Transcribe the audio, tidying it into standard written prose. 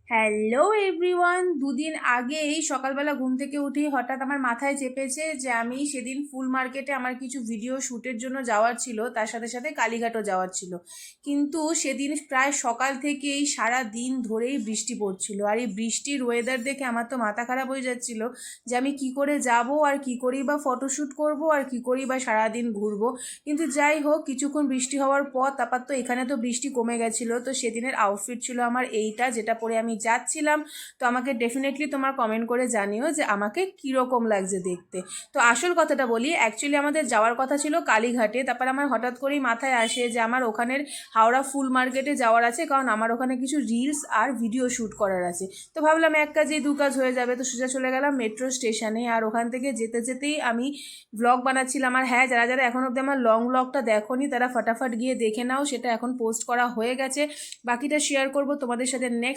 Hello everyone, দুদিন আগেই সকালবেলা ঘুম থেকে উঠেই হঠাৎ আমার মাথায় চেপেছে যে আমি সেদিন ফুল মার্কেটে আমার কিছু ভিডিও শ্যুটের জন্য যাওয়ার ছিল, তার সাথে সাথে কালীঘাটও যাওয়ার ছিল। কিন্তু সেদিন প্রায় সকাল থেকেই সারা দিন ধরেই বৃষ্টি পড়ছিল, আর এই বৃষ্টির ওয়েদার দেখে আমার তো মাথা খারাপ হয়ে যাচ্ছিল যে আমি কি করে যাব, আর কি করেই বা ফটোশ্যুট করব, আর কি করেই বা সারাদিন ঘুরবো। কিন্তু যাই হোক, কিছুক্ষণ বৃষ্টি হওয়ার পর তারপর তো এখানে তো বৃষ্টি কমে গেছিলো। তো সেদিনের আউটফিট ছিল আমার এইটা, যেটা পরে আমি যাচ্ছিলাম। তো আমাকে ডেফিনেটলি তোমার কমেন্ট করে জানিও যে আমাকে কীরকম লাগছে দেখতে। তো আসল কথাটা বলি, অ্যাকচুয়ালি আমাদের যাওয়ার কথা ছিল কালীঘাটে, তারপর আমার হঠাৎ করেই মাথায় আসে যে আমার ওখানের হাওড়া ফুল মার্কেটে যাওয়ার আছে, কারণ আমার ওখানে কিছু রিলস আর ভিডিও শ্যুট করার আছে। তো ভাবলাম এক কাজেই দু কাজ হয়ে যাবে, তো সোজা চলে গেলাম মেট্রো স্টেশনে। আর ওখান থেকে যেতে যেতেই আমি ব্লগ বানাচ্ছিলাম। আর হ্যাঁ, যারা যারা এখন অব্দি আমার লং ব্লগটা দেখোনি তারা ফটাফট গিয়ে দেখে নাও, সেটা এখন পোস্ট করা হয়ে গেছে। বাকিটা শেয়ার করব তোমাদের সাথে নেক্সট